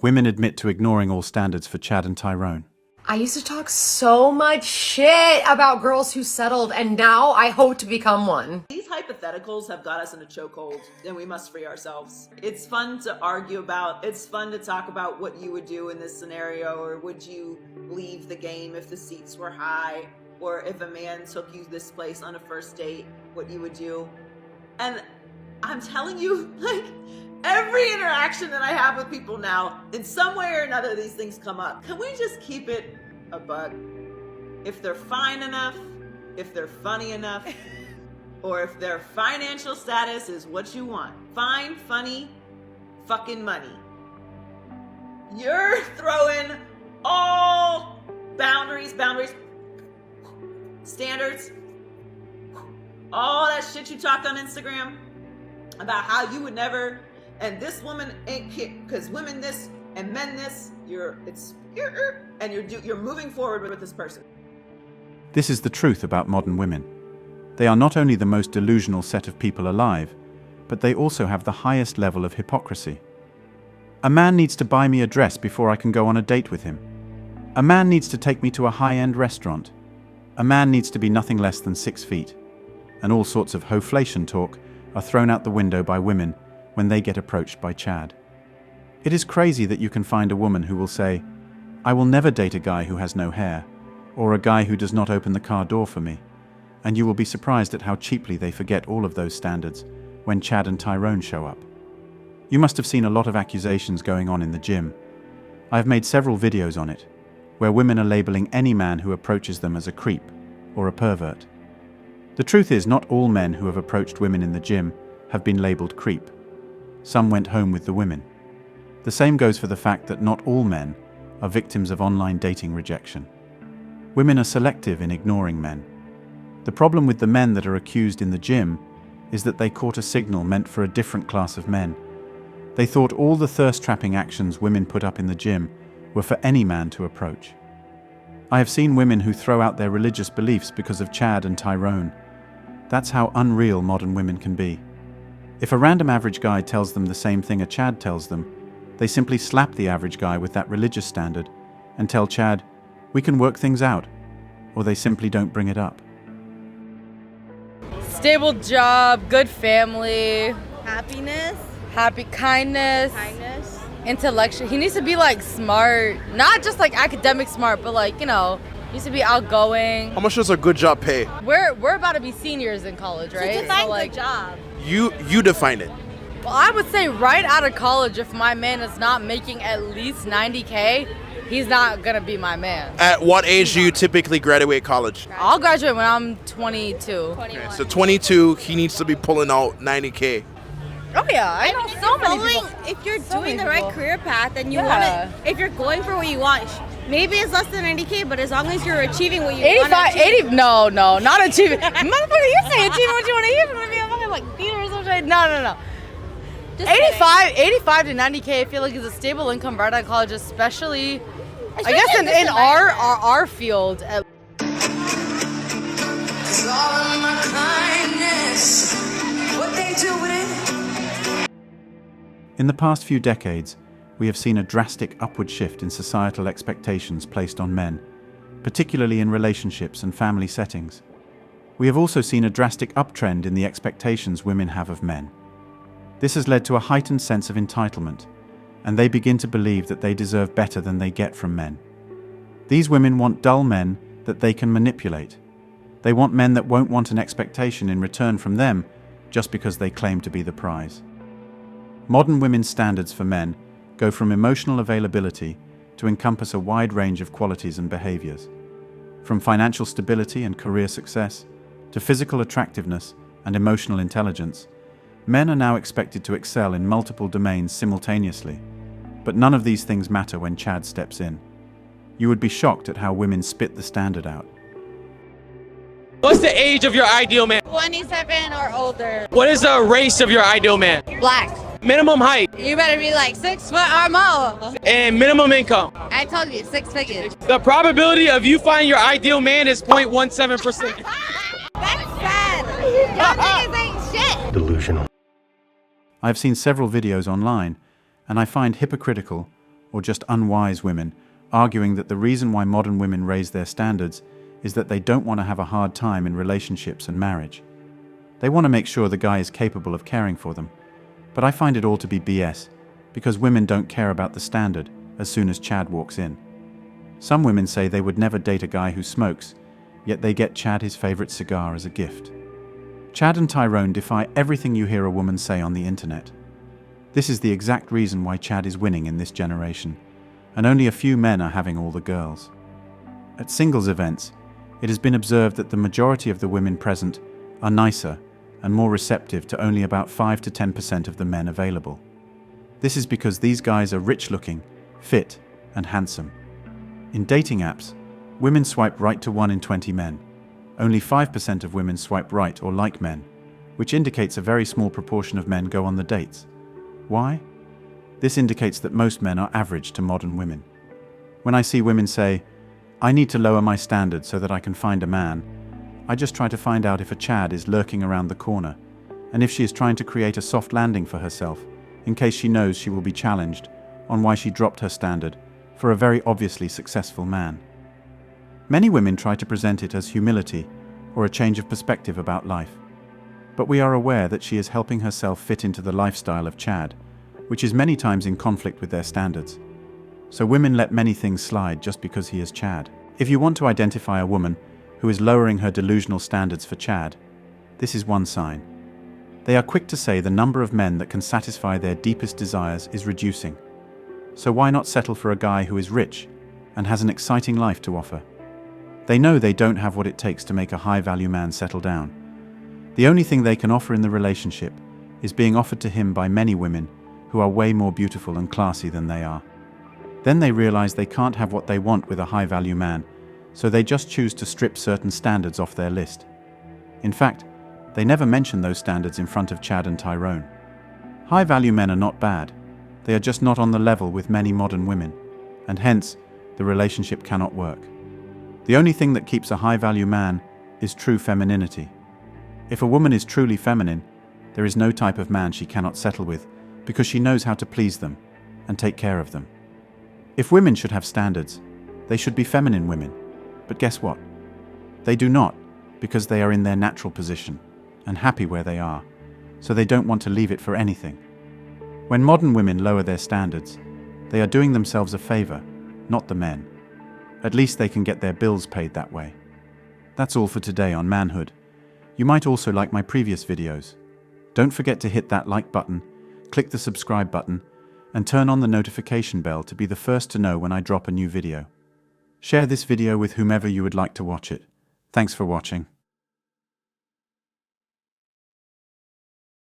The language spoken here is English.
Women admit to ignoring all standards for Chad and Tyrone. I used to talk so much shit about girls who settled, and now I hope to become one. These hypotheticals have got us in a chokehold, and we must free ourselves. It's fun to argue about, it's fun to talk about what you would do in this scenario, or would you leave the game if the seats were high, or if a man took you this place on a first date, what you would do. And I'm telling you, like, every interaction that I have with people now, in some way or another, these things come up. Can we just keep it a buck? If they're fine enough, if they're funny enough, or if their financial status is what you want. Fine, funny, fucking money. You're throwing all boundaries, standards, all that shit you talked on Instagram about how you would never, and this woman ain't because women this and men this, you're moving forward with this person. This is the truth about modern women. They are not only the most delusional set of people alive, but they also have the highest level of hypocrisy. A man needs to buy me a dress before I can go on a date with him. A man needs to take me to a high-end restaurant. A man needs to be nothing less than 6 feet. And all sorts of hoflation talk are thrown out the window by women when they get approached by Chad. It is crazy that you can find a woman who will say, "I will never date a guy who has no hair," or "a guy who does not open the car door for me," and you will be surprised at how cheaply they forget all of those standards when Chad and Tyrone show up. You must have seen a lot of accusations going on in the gym. I have made several videos on it, where women are labeling any man who approaches them as a creep or a pervert. The truth is, not all men who have approached women in the gym have been labeled creep. Some went home with the women. The same goes for the fact that not all men are victims of online dating rejection. Women are selective in ignoring men. The problem with the men that are accused in the gym is that they caught a signal meant for a different class of men. They thought all the thirst-trapping actions women put up in the gym were for any man to approach. I have seen women who throw out their religious beliefs because of Chad and Tyrone. That's how unreal modern women can be. If a random average guy tells them the same thing a Chad tells them, they simply slap the average guy with that religious standard and tell Chad, "We can work things out," or they simply don't bring it up. Stable job, good family, Happiness, kindness, intellectual. He needs to be like smart, not just like academic smart, but like, needs to be outgoing. How much does a good job pay? We're about to be seniors in college, right? To define like, good job. You define it. Well, I would say right out of college, if my man is not making at least 90K, he's not gonna be my man. At what age do you typically graduate college? I'll graduate when I'm 22. 21. Okay, so 22, he needs to be pulling out 90K. Oh yeah, I know so many people. If you're So doing many the right people. career path and you Yeah. want to, if you're going for what you want, maybe it's less than 90K, but as long as you're achieving what you 85, want to achieve. 80, no, not achieving. Motherfucker, you say achieving what you want to achieve. I'm gonna be a fucking like theater or something. No. Just kidding. 85 to 90K, I feel like is a stable income right out of college, especially I guess Especially in this our field. In the past few decades, we have seen a drastic upward shift in societal expectations placed on men, particularly in relationships and family settings. We have also seen a drastic uptrend in the expectations women have of men. This has led to a heightened sense of entitlement, and they begin to believe that they deserve better than they get from men. These women want dull men that they can manipulate. They want men that won't want an expectation in return from them just because they claim to be the prize. Modern women's standards for men go from emotional availability to encompass a wide range of qualities and behaviors. From financial stability and career success to physical attractiveness and emotional intelligence, men are now expected to excel in multiple domains simultaneously. But none of these things matter when Chad steps in. You would be shocked at how women spit the standard out. What's the age of your ideal man? 27 or older. What is the race of your ideal man? Black. Minimum height You better be like 6 foot or more. and minimum income. I told you, 6 figures. The probability of you finding your ideal man is 0.17%. That's sad. Y'all niggas ain't shit. I have seen several videos online, and I find hypocritical, or just unwise women, arguing that the reason why modern women raise their standards is that they don't want to have a hard time in relationships and marriage. They want to make sure the guy is capable of caring for them. But I find it all to be BS, because women don't care about the standard as soon as Chad walks in. Some women say they would never date a guy who smokes, yet they get Chad his favorite cigar as a gift. Chad and Tyrone defy everything you hear a woman say on the internet. This is the exact reason why Chad is winning in this generation, and only a few men are having all the girls. At singles events, it has been observed that the majority of the women present are nicer and more receptive to only about 5 to 10% of the men available. This is because these guys are rich-looking, fit, and handsome. In dating apps, women swipe right to 1 in 20 men. Only 5% of women swipe right or like men, which indicates a very small proportion of men go on the dates. Why? This indicates that most men are average to modern women. When I see women say, "I need to lower my standards so that I can find a man," I just try to find out if a Chad is lurking around the corner, and if she is trying to create a soft landing for herself, in case she knows she will be challenged on why she dropped her standard for a very obviously successful man. Many women try to present it as humility or a change of perspective about life. But we are aware that she is helping herself fit into the lifestyle of Chad, which is many times in conflict with their standards. So women let many things slide just because he is Chad. If you want to identify a woman who is lowering her delusional standards for Chad, this is one sign. They are quick to say the number of men that can satisfy their deepest desires is reducing. So why not settle for a guy who is rich and has an exciting life to offer? They know they don't have what it takes to make a high-value man settle down. The only thing they can offer in the relationship is being offered to him by many women who are way more beautiful and classy than they are. Then they realize they can't have what they want with a high-value man, so they just choose to strip certain standards off their list. In fact, they never mention those standards in front of Chad and Tyrone. High-value men are not bad. They are just not on the level with many modern women, and hence, the relationship cannot work. The only thing that keeps a high-value man is true femininity. If a woman is truly feminine, there is no type of man she cannot settle with because she knows how to please them and take care of them. If women should have standards, they should be feminine women. But guess what? They do not, because they are in their natural position and happy where they are, so they don't want to leave it for anything. When modern women lower their standards, they are doing themselves a favor, not the men. At least they can get their bills paid that way. That's all for today on Manhood. You might also like my previous videos. Don't forget to hit that like button, click the subscribe button, and turn on the notification bell to be the first to know when I drop a new video. Share this video with whomever you would like to watch it. Thanks for watching.